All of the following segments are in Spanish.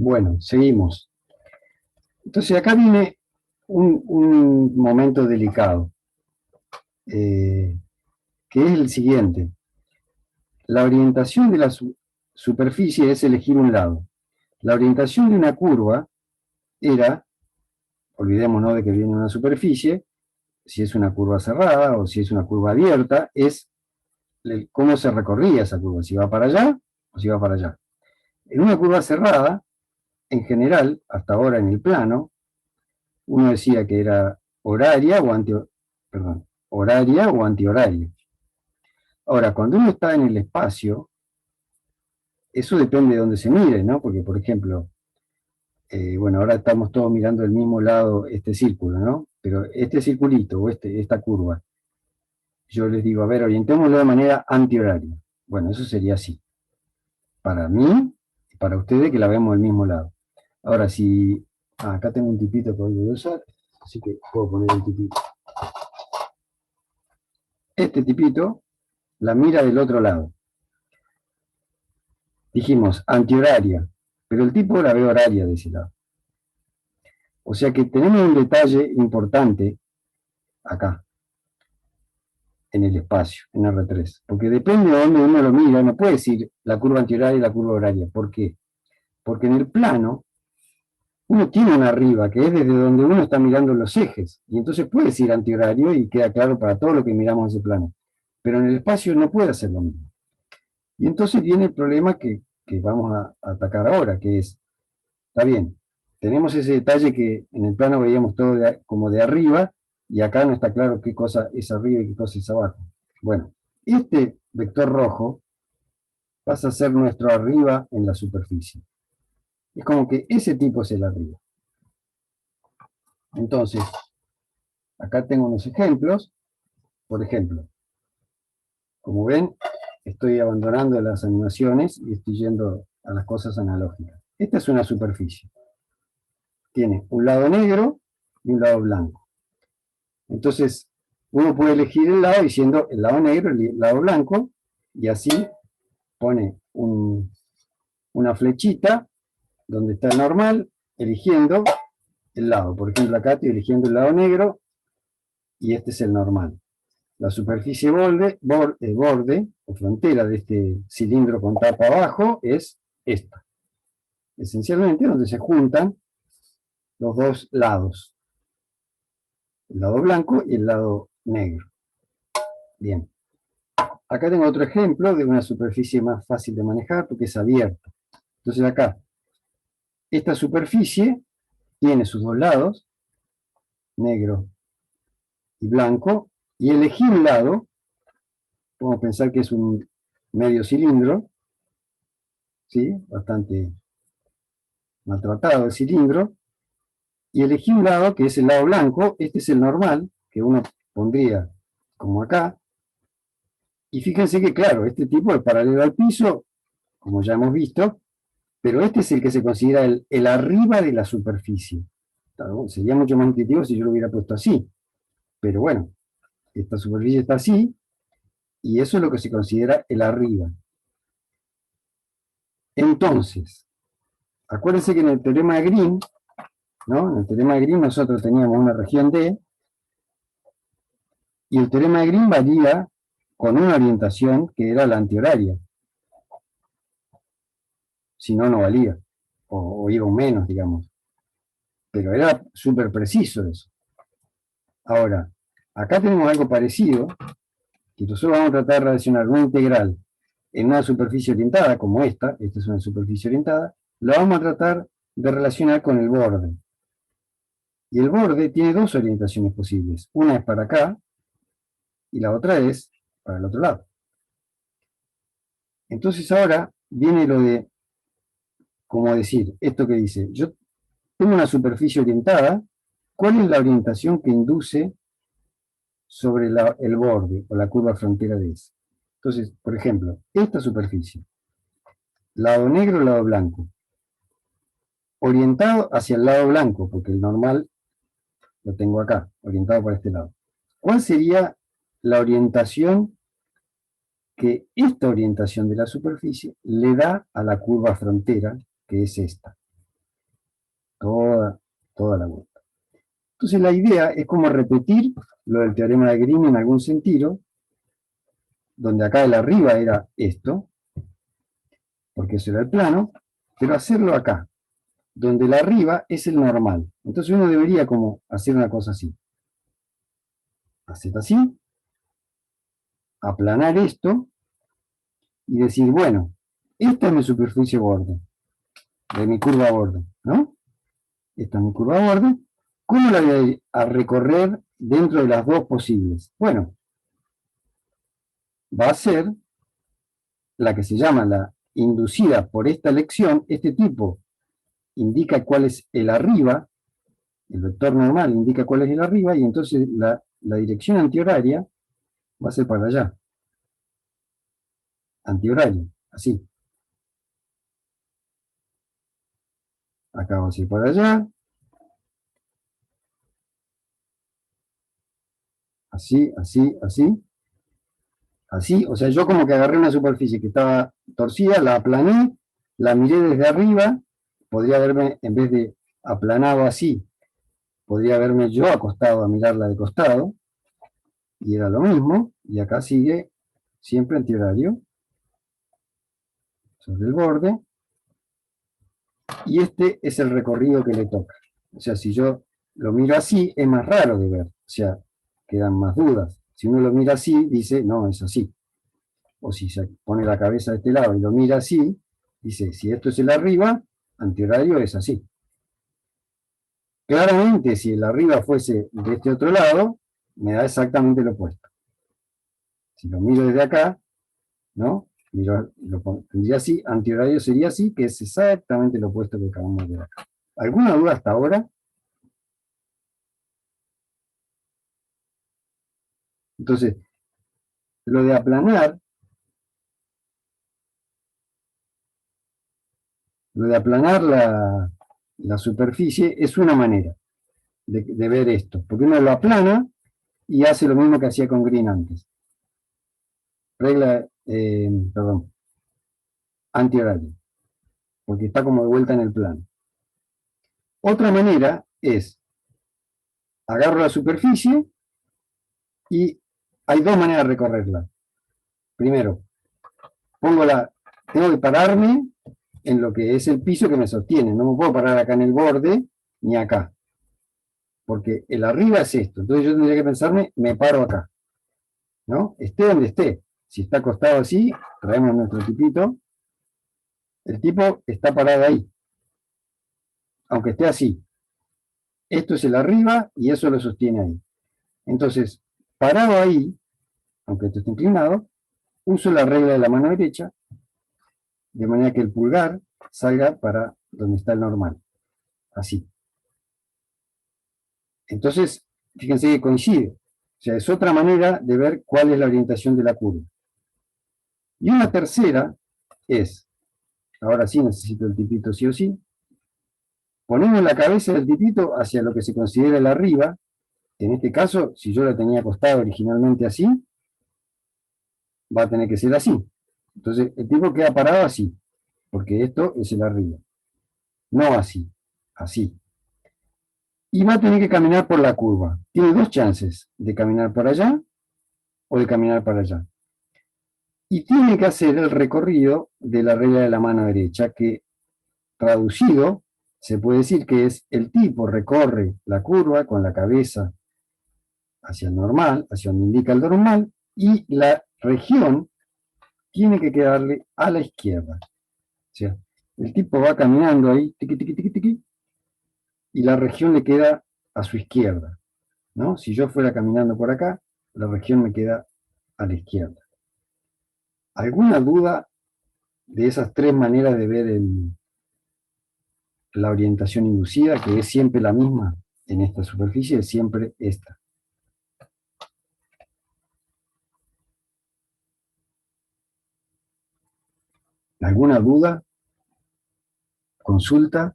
Bueno, seguimos. Entonces acá viene un momento delicado, eh, que es el siguiente. La orientación de la superficie es elegir un lado. La orientación de una curva era, olvidémonos de que viene una superficie, si es una curva cerrada o si es una curva abierta, es cómo se recorría esa curva, si va para allá o si va para allá. En una curva cerrada, en general, hasta ahora en el plano, uno decía que era horaria o perdón, horaria o antihoraria. Ahora, cuando uno está en el espacio, eso depende de dónde se mire, ¿no? Porque, por ejemplo, bueno, ahora estamos todos mirando el mismo lado, este círculo, ¿no? Pero este circulito o esta curva, yo les digo, a ver, orientémoslo de manera antihoraria. Bueno, eso sería así. Para mí y para ustedes que la vemos del mismo lado. Ahora, si... acá tengo un tipito que voy a usar, así que puedo poner el tipito. Este tipito la mira del otro lado. Dijimos antihoraria, pero el tipo la ve horaria de ese lado. O sea que tenemos un detalle importante acá, en el espacio, en R3. Porque depende de dónde uno lo mira, no puede decir la curva antihoraria y la curva horaria. ¿Por qué? Porque en el plano uno tiene una arriba, que es desde donde uno está mirando los ejes. Y entonces puede decir antihorario y queda claro para todo lo que miramos en ese plano. Pero en el espacio no puede hacer lo mismo. Y entonces viene el problema que vamos a atacar ahora, que es, está bien, tenemos ese detalle que en el plano veíamos todo como de arriba, y acá no está claro qué cosa es arriba y qué cosa es abajo. Bueno, este vector rojo pasa a ser nuestro arriba en la superficie. Es como que ese tipo es el arriba. Entonces, acá tengo unos ejemplos. Por ejemplo, como ven, estoy abandonando las animaciones y estoy yendo a las cosas analógicas. Esta es una superficie. Tiene un lado negro y un lado blanco. Entonces, uno puede elegir el lado diciendo el lado negro, el lado blanco, y así pone una flechita donde está el normal, eligiendo el lado. Por ejemplo, acá estoy eligiendo el lado negro y este es el normal. La superficie borde o frontera de este cilindro con tapa abajo es esta. Esencialmente donde se juntan los dos lados, el lado blanco y el lado negro. Bien. Acá tengo otro ejemplo de una superficie más fácil de manejar porque es abierta. Entonces acá, esta superficie tiene sus dos lados, negro y blanco, y elegí un lado, podemos pensar que es un medio cilindro, ¿sí? Bastante maltratado el cilindro, y elegí un lado que es el lado blanco, este es el normal, que uno pondría como acá, y fíjense que claro, este tipo es paralelo al piso, como ya hemos visto, pero este es el que se considera el arriba de la superficie. Claro, sería mucho más intuitivo si yo lo hubiera puesto así, pero bueno, esta superficie está así, y eso es lo que se considera el arriba. Entonces, acuérdense que en el teorema de Green, ¿no? En el teorema de Green nosotros teníamos una región D, y el teorema de Green valía con una orientación que era la antihoraria. Si no, no valía, o iba un menos, digamos. Pero era súper preciso eso. Ahora, acá tenemos algo parecido, que nosotros vamos a tratar de relacionar una integral en una superficie orientada, como esta es una superficie orientada, la vamos a tratar de relacionar con el borde. Y el borde tiene dos orientaciones posibles. Una es para acá, y la otra es para el otro lado. Entonces ahora viene lo de, como decir, esto que dice, yo tengo una superficie orientada, ¿cuál es la orientación que induce sobre el borde o la curva frontera de esa? Entonces, por ejemplo, esta superficie, lado negro, lado blanco, orientado hacia el lado blanco, porque el normal lo tengo acá, orientado para este lado. ¿Cuál sería la orientación que esta orientación de la superficie le da a la curva frontera, que es esta? toda, toda la vuelta. Entonces la idea es como repetir lo del teorema de Green en algún sentido, donde acá el arriba era esto, porque eso era el plano, pero hacerlo acá, donde el arriba es el normal. Entonces uno debería como hacer una cosa así. Hacer así, aplanar esto, y decir, bueno, esta es mi superficie borde, de mi curva borde, ¿no? Esta es mi curva borde. ¿Cómo la voy a recorrer dentro de las dos posibles? Bueno, va a ser la que se llama la inducida por esta elección. Este tipo indica cuál es el arriba, el vector normal indica cuál es el arriba, y entonces la dirección antihoraria va a ser para allá. Antihorario, así. Acá va a ser para allá. Así, así, así. Así, o sea, yo como que agarré una superficie que estaba torcida, la aplané, la miré desde arriba, podría haberme, en vez de aplanado así, podría haberme yo acostado a mirarla de costado, y era lo mismo, y acá sigue siempre antihorario, sobre el borde, y este es el recorrido que le toca. O sea, si yo lo miro así, es más raro de ver, o sea, quedan más dudas. Si uno lo mira así, dice, no, es así. O si se pone la cabeza de este lado y lo mira así, dice, si esto es el arriba, antihorario es así. Claramente, si el arriba fuese de este otro lado, me da exactamente lo opuesto. Si lo miro desde acá, ¿no? Tendría así, antihorario sería así, que es exactamente lo opuesto que acabamos de ver acá. ¿Alguna duda hasta ahora? Entonces, lo de aplanar, la superficie es una manera de ver esto, porque uno lo aplana y hace lo mismo que hacía con Green antes. Perdón, antihorario, porque está como de vuelta en el plano. Otra manera es, agarro la superficie y hay dos maneras de recorrerla. Primero, tengo que pararme en lo que es el piso que me sostiene, no me puedo parar acá en el borde ni acá, porque el arriba es esto, entonces yo tendría que pensarme, me paro acá, ¿no? Esté donde esté. Si está acostado así, traemos nuestro tipito, el tipo está parado ahí, aunque esté así. Esto es el arriba y eso lo sostiene ahí. Entonces, parado ahí, aunque esto esté inclinado, uso la regla de la mano derecha, de manera que el pulgar salga para donde está el normal, así. Entonces, fíjense que coincide. O sea, es otra manera de ver cuál es la orientación de la curva. Y una tercera es, ahora sí necesito el tipito sí o sí, ponemos la cabeza del tipito hacia lo que se considera el arriba. En este caso, si yo la tenía acostado originalmente así, va a tener que ser así. Entonces, el tipo queda parado así, porque esto es el arriba. No así, así. Y va a tener que caminar por la curva. Tiene dos chances, de caminar por allá o de caminar para allá. Y tiene que hacer el recorrido de la regla de la mano derecha, que traducido se puede decir que es el tipo recorre la curva con la cabeza hacia el normal, hacia donde indica el normal, y la región tiene que quedarle a la izquierda. O sea, el tipo va caminando ahí, tiqui, tiqui, tiqui, tiqui, y la región le queda a su izquierda, ¿no? Si yo fuera caminando por acá, la región me queda a la izquierda. ¿Alguna duda de esas tres maneras de ver la orientación inducida, que es siempre la misma en esta superficie, es siempre esta? ¿Alguna duda? ¿Consulta?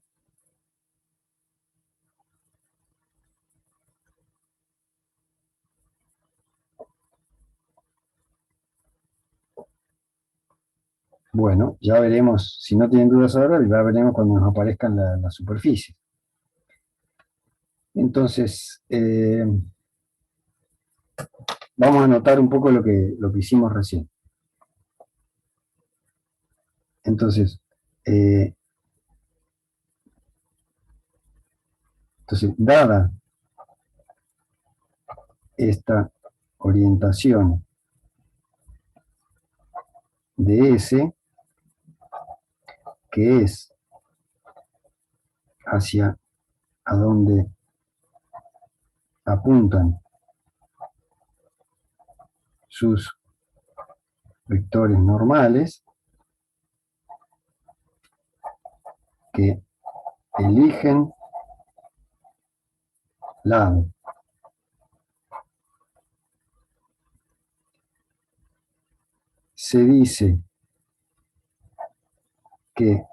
Bueno, ya veremos, si no tienen dudas ahora, ya veremos cuando nos aparezcan las superficies. Entonces, vamos a anotar un poco lo que hicimos recién. Entonces, eh, dada esta orientación de S, que es hacia a donde apuntan sus vectores normales, que eligen lado. Se dice que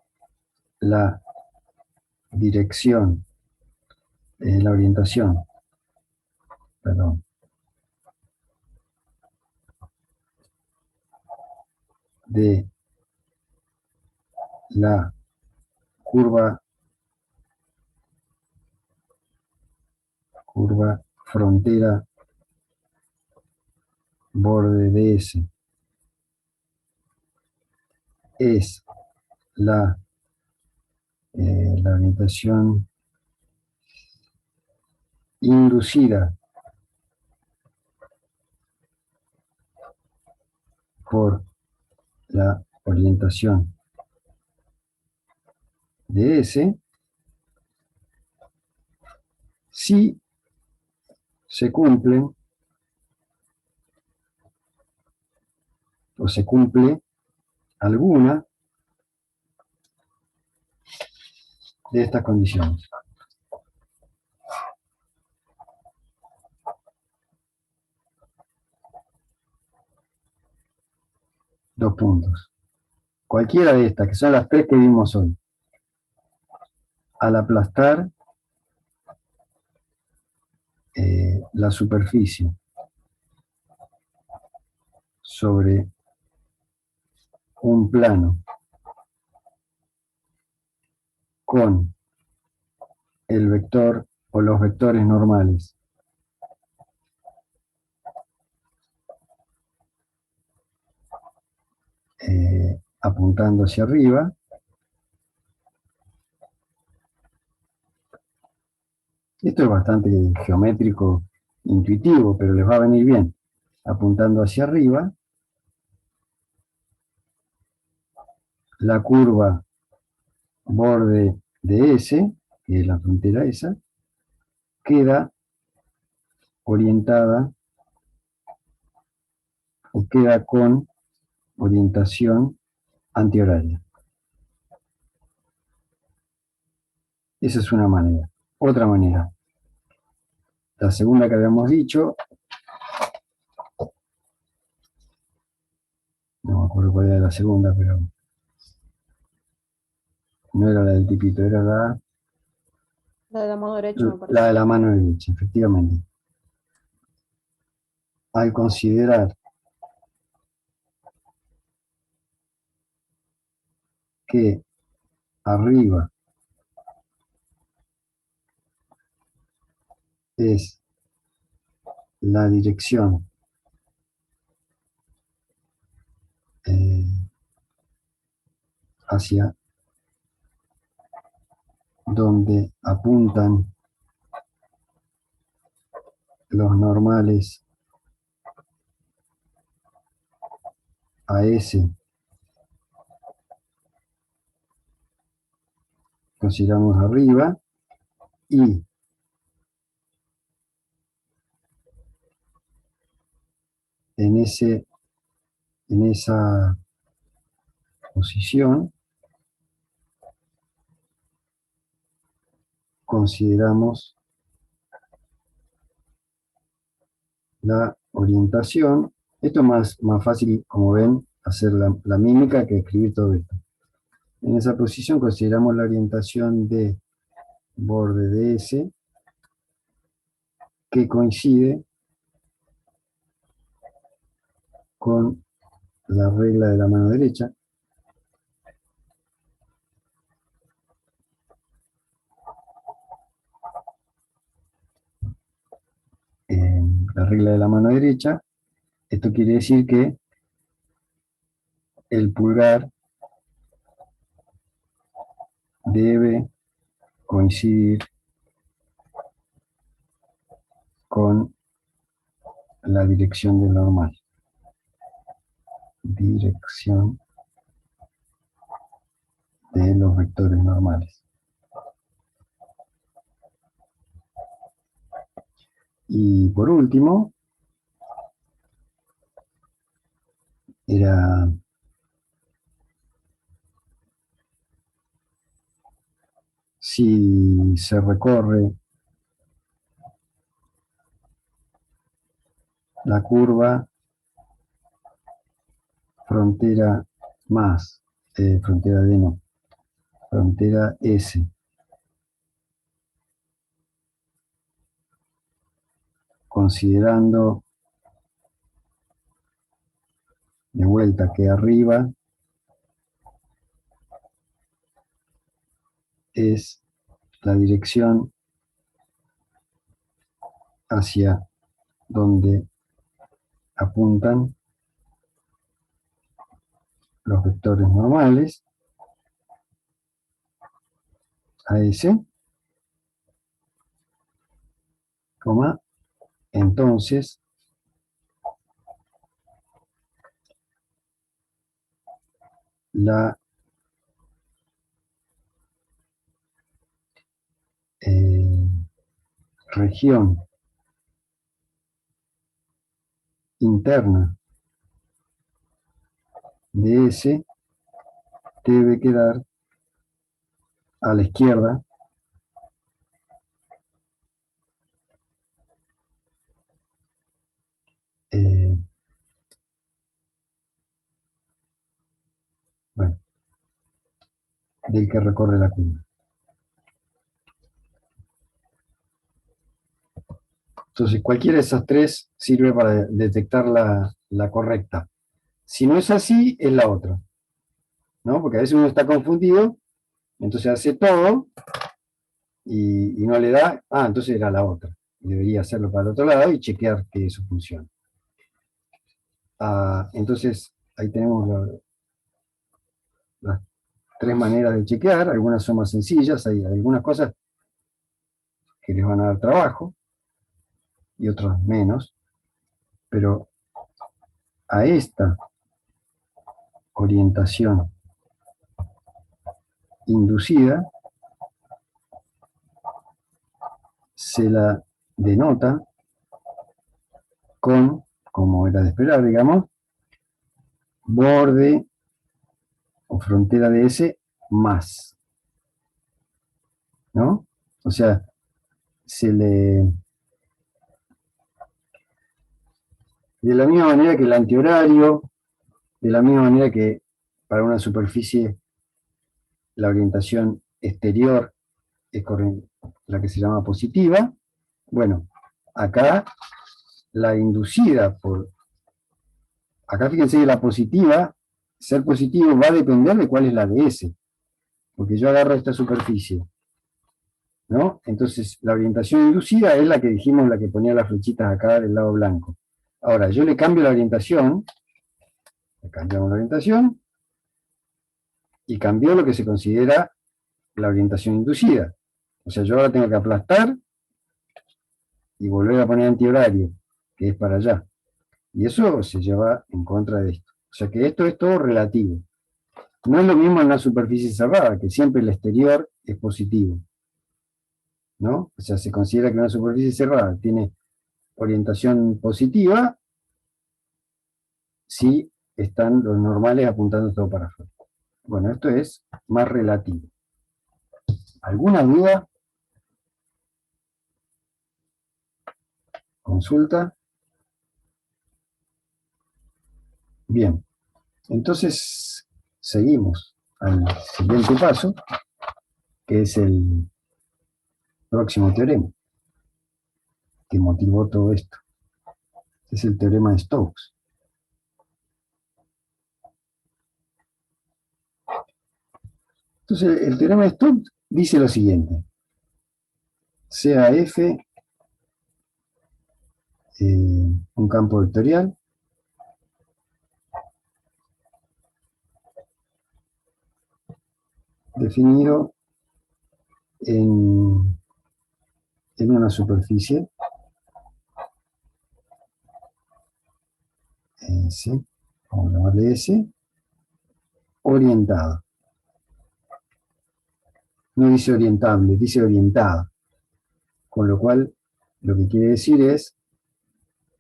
la dirección, la orientación, perdón, de la curva frontera borde de S es la orientación inducida por la orientación de S, si se cumplen o se cumple alguna de estas condiciones. Dos puntos. Cualquiera de estas, que son las tres que vimos hoy, al aplastar la superficie sobre un plano con el vector o los vectores normales apuntando hacia arriba, esto es bastante geométrico, intuitivo, pero les va a venir bien. Apuntando hacia arriba, la curva borde de S, que es la frontera esa, queda orientada o queda con orientación antihoraria. Esa es una manera. Otra manera, la segunda que habíamos dicho, no me acuerdo cuál era la segunda, pero no era la del tipito, era La de la mano derecha, me la parece. de la mano derecha, efectivamente. Al considerar que arriba es la dirección hacia donde apuntan los normales a S, consideramos arriba, y en esa posición consideramos la orientación. Esto es más fácil, como ven, hacer la mímica que escribir todo esto. En esa posición consideramos la orientación de borde de S, que coincide con la regla de la mano derecha, la regla de la mano derecha, esto quiere decir que el pulgar debe coincidir con la dirección del normal. Dirección de los vectores normales. Y por último, era si se recorre la curva frontera más, frontera D no, frontera S, considerando de vuelta que arriba es la dirección hacia donde apuntan los vectores normales, a S, coma, entonces la región interna de S debe quedar a la izquierda bueno, del que recorre la curva. Entonces, cualquiera de esas tres sirve para detectar la correcta. Si no es así, es la otra, ¿no? Porque a veces uno está confundido, entonces hace todo y no le da, entonces era la otra. Y debería hacerlo para el otro lado y chequear que eso funcione. Entonces, ahí tenemos las tres maneras de chequear. Algunas son más sencillas, hay algunas cosas que les van a dar trabajo y otras menos, pero a esta orientación inducida se la denota con, como era de esperar, digamos, borde o frontera de S más, ¿no? O sea, se le... De la misma manera que el antihorario, de la misma manera que para una superficie la orientación exterior es la que se llama positiva, bueno, acá la inducida por... Acá fíjense que la positiva, ser positivo va a depender de cuál es la de S, porque yo agarro esta superficie, ¿no? Entonces, la orientación inducida es la que dijimos, la que ponía las flechitas acá del lado blanco. Ahora, yo le cambio la orientación, le cambiamos la orientación, y cambió lo que se considera la orientación inducida. O sea, yo ahora tengo que aplastar y volver a poner antihorario, que es para allá. Y eso se lleva en contra de esto. O sea que esto es todo relativo. No es lo mismo en una superficie cerrada, que siempre el exterior es positivo, ¿no? O sea, se considera que una superficie cerrada tiene orientación positiva si están los normales apuntando todo para afuera. Bueno, esto es más relativo. ¿Alguna duda? ¿Consulta? Bien, entonces seguimos al siguiente paso, que es el próximo teorema, que motivó todo esto. Es el teorema de Stokes. Entonces, el teorema de Stokes dice lo siguiente. Sea F un campo vectorial definido en una superficie S, vamos a llamarle S, orientada. No dice orientable, dice orientada. Con lo cual, lo que quiere decir es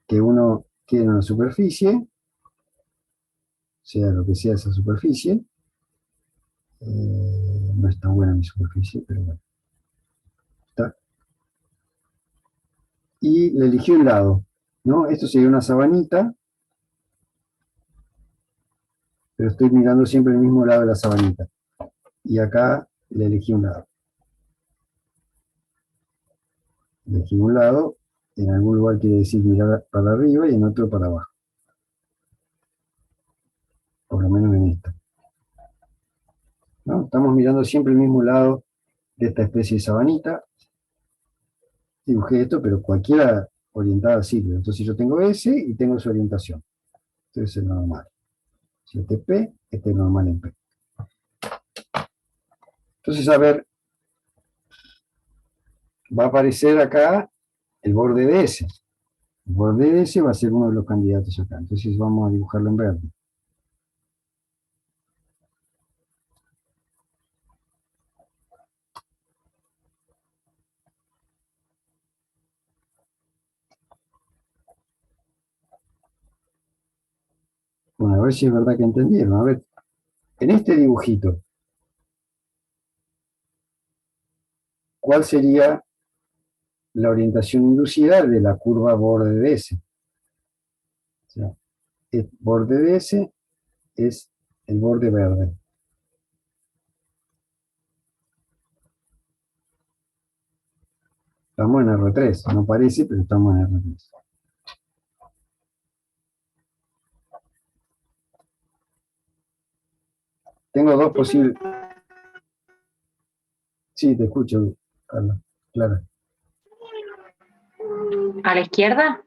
que uno quiere una superficie, sea lo que sea esa superficie, no está buena mi superficie, pero bueno, está. Y le elegí un lado, ¿no? Esto sería una sabanita, pero estoy mirando siempre el mismo lado de la sabanita. Y acá le elegí un lado. Elegí un lado, en algún lugar quiere decir mirar para arriba y en otro para abajo. Por lo menos en esta, ¿no? Estamos mirando siempre el mismo lado de esta especie de sabanita. Dibujé esto, pero cualquiera orientada sirve. Entonces yo tengo S y tengo su orientación. Entonces es normal. Si este es P, este es normal en P. Entonces, a ver, va a aparecer acá el borde de S. El borde de S va a ser uno de los candidatos acá. Entonces vamos a dibujarlo en verde. Bueno, a ver si es verdad que entendieron. A ver, en este dibujito, ¿cuál sería la orientación inducida de la curva borde de S? O sea, el borde de S es el borde verde. Estamos en R3, no parece, pero estamos en R3. Tengo dos posibles. Sí, te escucho, Carla. Clara. ¿A la izquierda?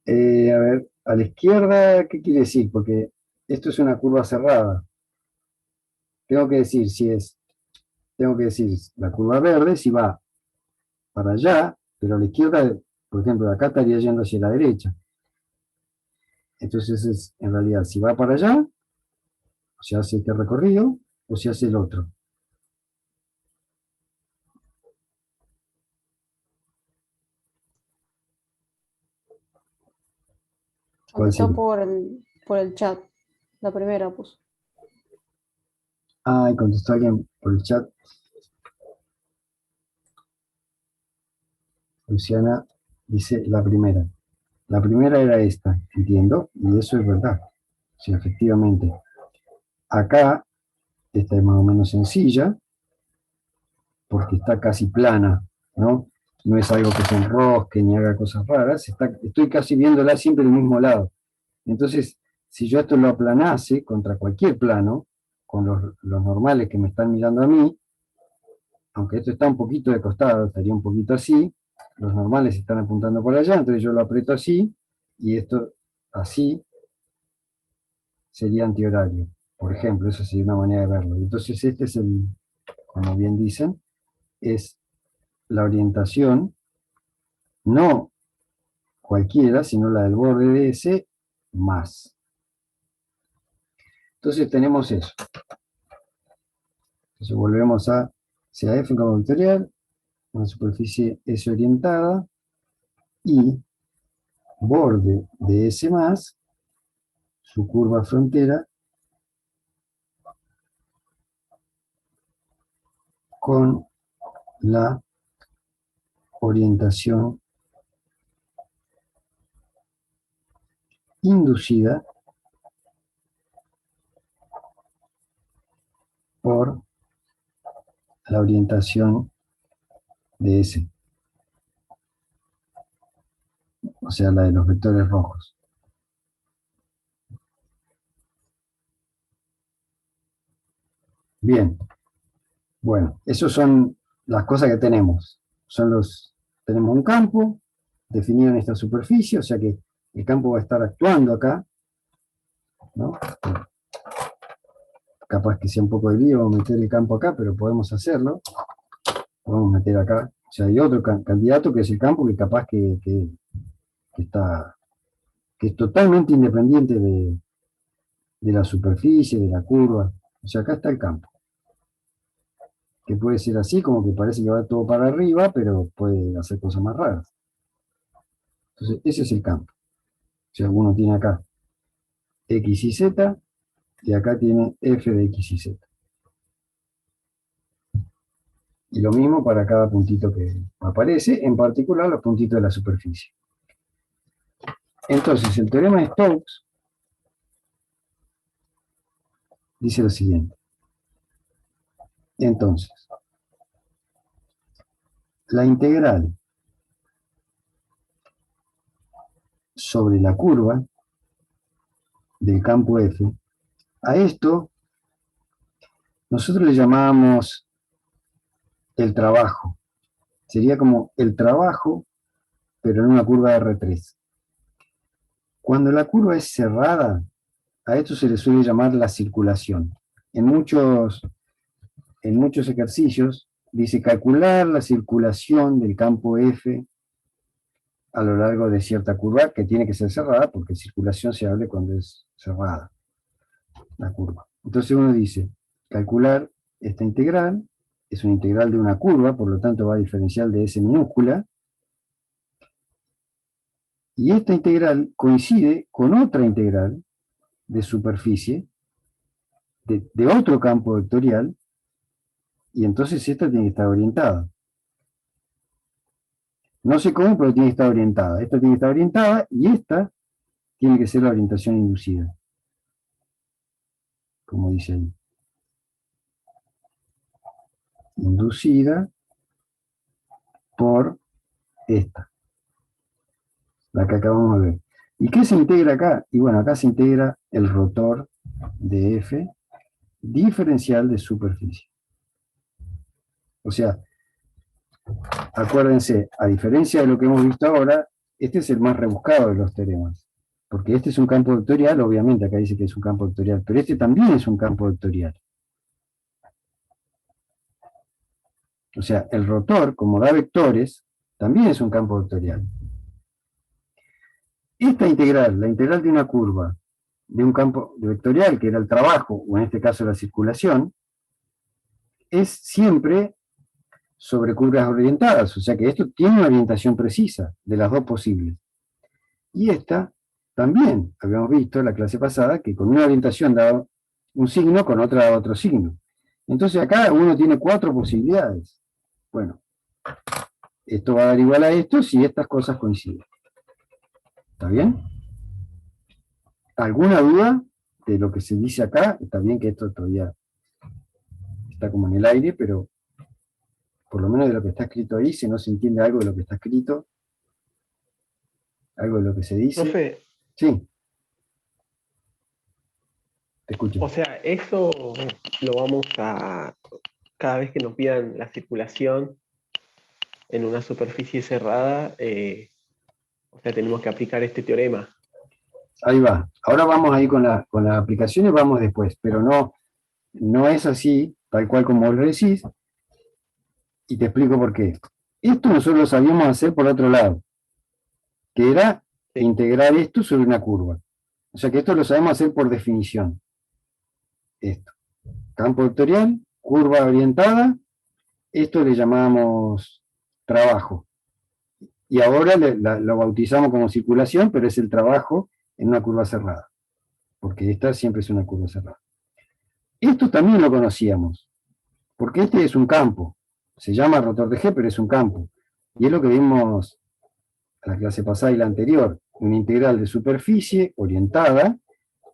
A ver, a la izquierda, ¿qué quiere decir? Porque esto es una curva cerrada. Tengo que decir la curva verde si va para allá, pero a la izquierda, por ejemplo, de acá estaría yendo hacia la derecha. Entonces es, en realidad, si va para allá, o se hace este recorrido, o se hace el otro. ¿Cuál Está sería? por el chat. La primera, pues. Ah, y contestó alguien por el chat. Luciana dice la primera. La primera era esta, entiendo, y eso es verdad. Sí, efectivamente. Acá, esta es más o menos sencilla, porque está casi plana, ¿no? No es algo que se enrosque ni haga cosas raras, estoy casi viéndola siempre del mismo lado. Entonces, si yo esto lo aplanase contra cualquier plano, con los normales que me están mirando a mí, aunque esto está un poquito de costado, estaría un poquito así, los normales están apuntando por allá, entonces yo lo aprieto así, y esto así sería antihorario. Por ejemplo, esa sería una manera de verlo. Entonces este es el, como bien dicen, es la orientación, no cualquiera, sino la del borde de S más. Entonces tenemos eso. Entonces volvemos a CAF como vectorial, una superficie S orientada y borde de S más, su curva frontera con la orientación inducida por la orientación de S, o sea, la de los vectores rojos. Bien, bueno, esas son las cosas que tenemos. Tenemos un campo, definido en esta superficie, o sea que el campo va a estar actuando acá, ¿no? Capaz que sea un poco de lío meter el campo acá, pero podemos hacerlo. Podemos meter acá. O sea, hay otro candidato que es el campo que capaz que está, que es totalmente independiente de la superficie, de la curva. O sea, acá está el campo. Que puede ser así, como que parece que va todo para arriba, pero puede hacer cosas más raras. Entonces, ese es el campo. O sea, uno tiene acá X y Z, y acá tiene F de X y Z. Y lo mismo para cada puntito que aparece, en particular los puntitos de la superficie. Entonces, el teorema de Stokes dice lo siguiente. Entonces, la integral sobre la curva del campo F, a esto nosotros le llamamos el trabajo. Sería como el trabajo, pero en una curva R3. Cuando la curva es cerrada, a esto se le suele llamar la circulación. En muchos ejercicios dice calcular la circulación del campo F a lo largo de cierta curva, que tiene que ser cerrada, porque circulación se habla cuando es cerrada la curva. Entonces uno dice, calcular esta integral, es una integral de una curva, por lo tanto va a diferencial de S minúscula, y esta integral coincide con otra integral de superficie, de otro campo vectorial, y entonces esta tiene que estar orientada. No sé cómo, pero tiene que estar orientada. Esta tiene que estar orientada, y esta tiene que ser la orientación inducida, como dice ahí. Inducida por esta, la que acabamos de ver. ¿Y qué se integra acá? Y bueno, acá se integra el rotor de F diferencial de superficie. O sea, acuérdense, a diferencia de lo que hemos visto ahora, este es el más rebuscado de los teoremas. Porque este es un campo vectorial, obviamente acá dice que es un campo vectorial, pero este también es un campo vectorial. O sea, el rotor, como da vectores, también es un campo vectorial. Esta integral, la integral de una curva, de un campo vectorial, que era el trabajo, o en este caso la circulación, es siempre sobre curvas orientadas, o sea que esto tiene una orientación precisa, de las dos posibles. Y esta también, habíamos visto en la clase pasada, que con una orientación da un signo, con otra da otro signo. Entonces acá uno tiene 4 posibilidades. Bueno, esto va a dar igual a esto si estas cosas coinciden. ¿Está bien? ¿Alguna duda de lo que se dice acá? Está bien que esto todavía está como en el aire, pero por lo menos de lo que está escrito ahí, si no se entiende algo de lo que está escrito, algo de lo que se dice. Profe, Sí, te escucho. o sea, eso lo vamos a, cada vez que nos pidan la circulación en una superficie cerrada, o sea, tenemos que aplicar este teorema. Ahí va. Ahora vamos ahí con las aplicaciones, vamos después, pero no es así, tal cual como vos lo decís, y te explico por qué. Esto nosotros lo sabíamos hacer por otro lado, que era integrar esto sobre una curva. O sea que esto lo sabemos hacer por definición. Esto. Campo vectorial, curva orientada, esto le llamamos trabajo. Y ahora lo bautizamos como circulación, pero es el trabajo en una curva cerrada. Porque esta siempre es una curva cerrada. Esto también lo conocíamos, porque este es un campo. Se llama rotor de G, pero es un campo. Y es lo que vimos en la clase pasada y la anterior. Una integral de superficie orientada,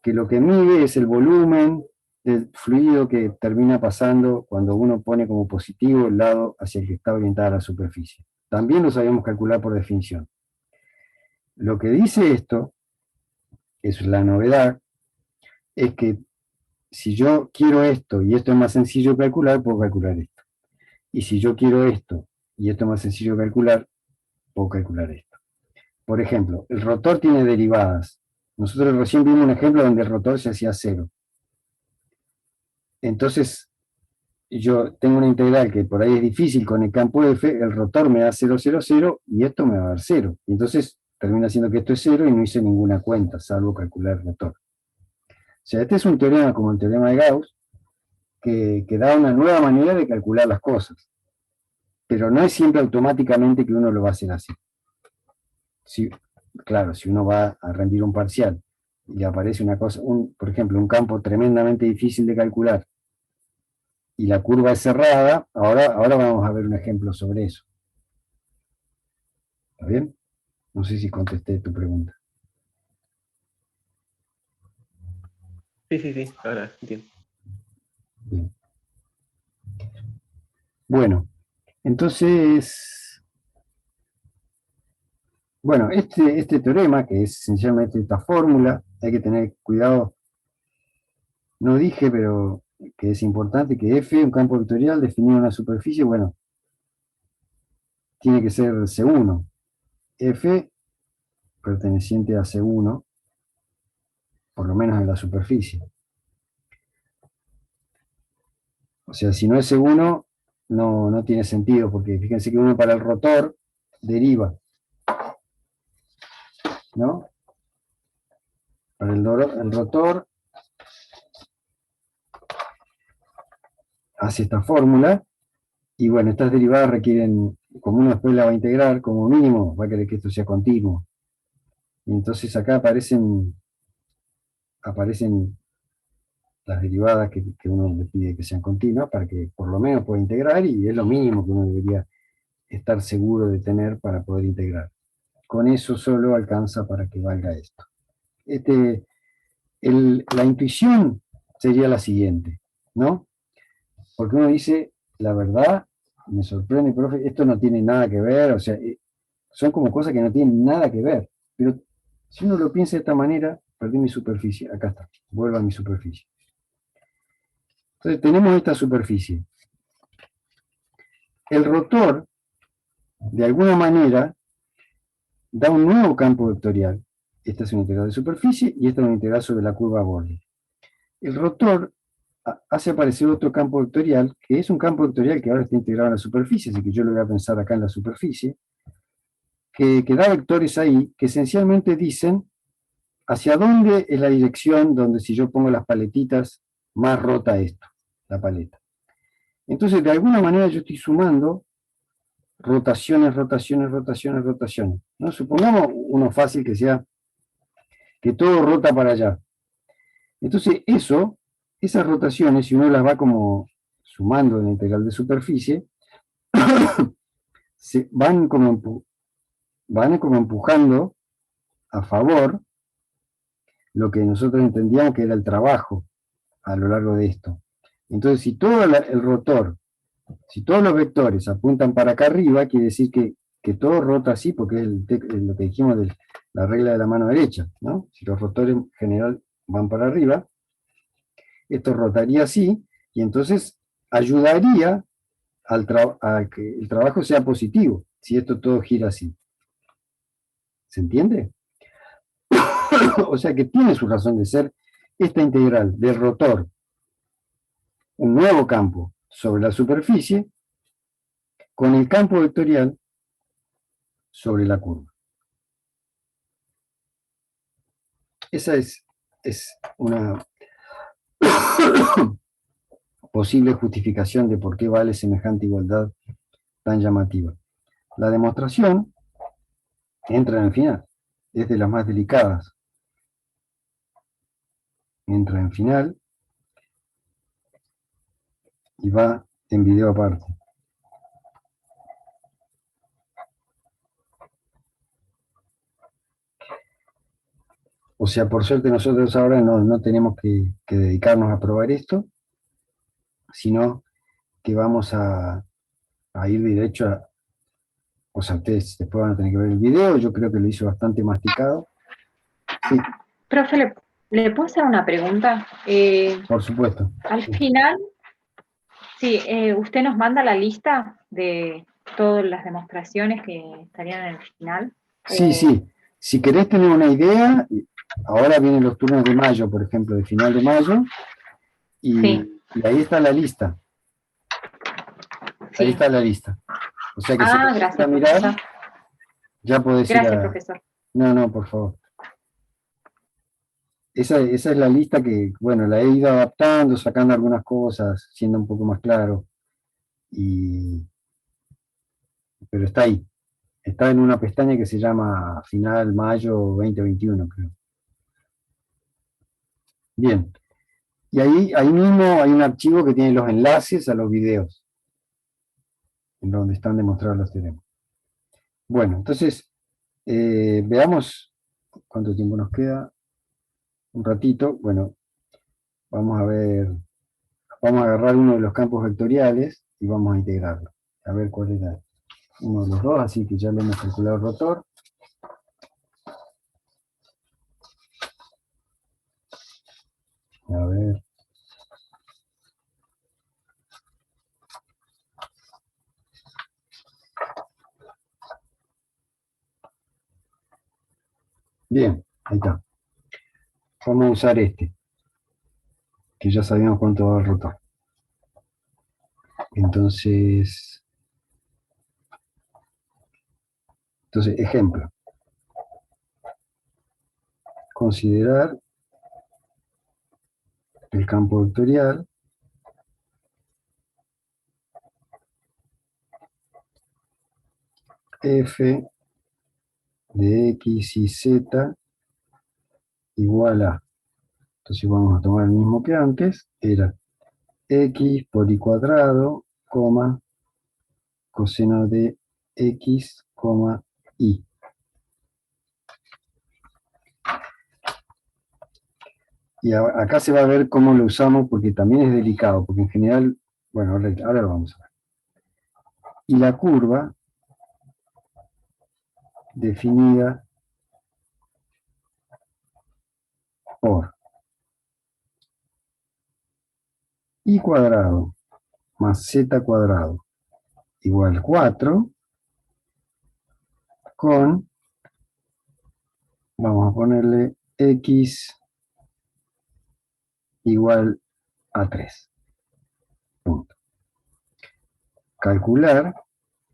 que lo que mide es el volumen del fluido que termina pasando cuando uno pone como positivo el lado hacia el que está orientada la superficie. También lo sabíamos calcular por definición. Lo que dice esto, es la novedad, es que si yo quiero esto y esto es más sencillo de calcular, puedo calcular esto. Y si yo quiero esto y esto es más sencillo de calcular, puedo calcular esto. Por ejemplo, el rotor tiene derivadas. Nosotros recién vimos un ejemplo donde el rotor se hacía 0. Entonces, yo tengo una integral que por ahí es difícil con el campo F, el rotor me da 0, 0, 0, y esto me va a dar 0. Entonces, termina siendo que esto es 0 y no hice ninguna cuenta, salvo calcular el rotor. O sea, este es un teorema como el teorema de Gauss, que da una nueva manera de calcular las cosas. Pero no es siempre automáticamente que uno lo va a hacer así. Claro, si uno va a rendir un parcial y le aparece una cosa, por ejemplo, un campo tremendamente difícil de calcular, y la curva es cerrada, ahora vamos a ver un ejemplo sobre eso. ¿Está bien? No sé si contesté tu pregunta. Sí, ahora entiendo. Bien. Bueno, entonces, bueno, este teorema, que es esencialmente esta fórmula, hay que tener cuidado, no dije, pero que es importante, que F, un campo vectorial definido en una superficie, bueno, tiene que ser C1. F perteneciente a C1, por lo menos en la superficie. O sea, si no es C1, no tiene sentido, porque fíjense que uno para el rotor deriva, ¿no? Para el rotor hace esta fórmula, y bueno, estas derivadas requieren, como uno después la va a integrar, como mínimo va a querer que esto sea continuo. Y entonces acá aparecen las derivadas que uno le pide que sean continuas para que por lo menos pueda integrar, y es lo mínimo que uno debería estar seguro de tener para poder integrar. Con eso solo alcanza para que valga esto. La intuición sería la siguiente, ¿no? Porque uno dice, la verdad, me sorprende, profe, esto no tiene nada que ver, o sea, son como cosas que no tienen nada que ver, pero si uno lo piensa de esta manera, perdí mi superficie, acá está, vuelvo a mi superficie. Entonces tenemos esta superficie. El rotor, de alguna manera, da un nuevo campo vectorial. Esta es una integral de superficie y esta es una integral sobre la curva a borde. El rotor hace aparecer otro campo vectorial, que es un campo vectorial que ahora está integrado en la superficie, así que yo lo voy a pensar acá en la superficie, que da vectores ahí que esencialmente dicen hacia dónde es la dirección donde, si yo pongo las paletitas, más rota esto, la paleta. Entonces, de alguna manera yo estoy sumando rotaciones, rotaciones, rotaciones, rotaciones, ¿no? Supongamos uno fácil que sea que todo rota para allá. Entonces, esas rotaciones, si uno las va como sumando en la integral de superficie, van como empujando a favor lo que nosotros entendíamos que era el trabajo a lo largo de esto. Entonces, si todo el rotor, si todos los vectores apuntan para acá arriba, quiere decir que todo rota así, porque es lo que dijimos de la regla de la mano derecha, ¿no? Si los rotores en general van para arriba, esto rotaría así, y entonces ayudaría a que el trabajo sea positivo, si esto todo gira así. ¿Se entiende? O sea que tiene su razón de ser esta integral del rotor, un nuevo campo sobre la superficie, con el campo vectorial sobre la curva. Esa es una posible justificación de por qué vale semejante igualdad tan llamativa. La demostración entra en el final, es de las más delicadas. Entra en final y va en video aparte. O sea, por suerte nosotros ahora no tenemos que dedicarnos a probar esto, sino que vamos a ir derecho a... O sea, ustedes después van a tener que ver el video, yo creo que lo hizo bastante masticado. Sí. Profe, ¿le puedo hacer una pregunta? Por supuesto. Al final, sí, usted nos manda la lista de todas las demostraciones que estarían en el final. Sí. Si querés tener una idea, ahora vienen los turnos de mayo, por ejemplo, de final de mayo, y, Sí. y ahí está la lista. Ahí Sí. está la lista. O sea que si Ah, querés ir a gracias, mirar, profesor. ya podés ir Gracias, a... profesor. No, por favor. Esa es la lista que, bueno, la he ido adaptando, sacando algunas cosas, siendo un poco más claro. Pero está ahí. Está en una pestaña que se llama Final Mayo 2021, creo. Bien. Y ahí mismo hay un archivo que tiene los enlaces a los videos, en donde están demostrados los teoremas. Bueno, entonces, veamos cuánto tiempo nos queda. Un ratito. Bueno, vamos a ver, vamos a agarrar uno de los campos vectoriales y vamos a integrarlo. A ver cuál era uno de los dos, así que ya le hemos calculado el rotor. A ver. Bien, ahí está. Vamos a usar este, que ya sabíamos cuánto va el rotor. Entonces, ejemplo. Considerar el campo vectorial f de x y z igual a, entonces vamos a tomar el mismo que antes, era x por y cuadrado, coma, coseno de x, coma, y. Y acá se va a ver cómo lo usamos, porque también es delicado, porque en general, bueno, ahora lo vamos a ver. Y la curva definida por y cuadrado más z cuadrado igual 4 con, vamos a ponerle x igual a 3. Punto. Calcular,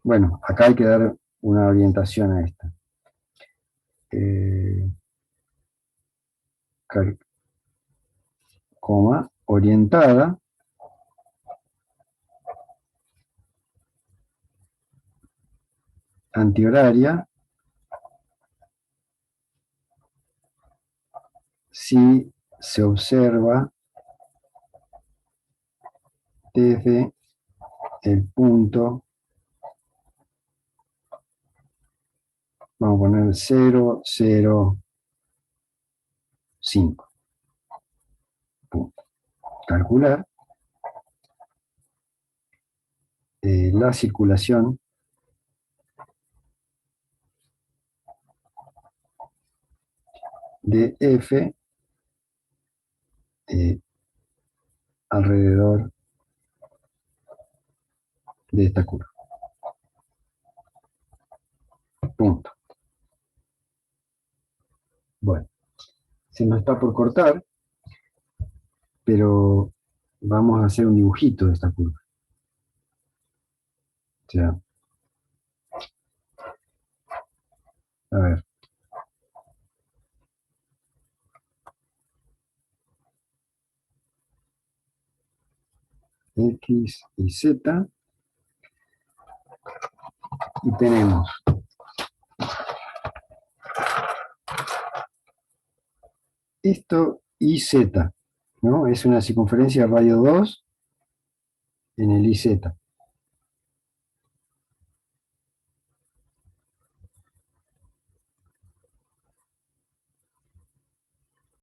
bueno, acá hay que dar una orientación a esta. Coma, orientada antihoraria si se observa desde el punto, vamos a poner 0, 0, 5. Punto. Calcular la circulación de F alrededor de esta curva. Punto. Bueno, se nos está por cortar, pero vamos a hacer un dibujito de esta curva. O sea, a ver. X y Z. Y tenemos esto IZ, ¿no? Es una circunferencia de radio 2 en el IZ.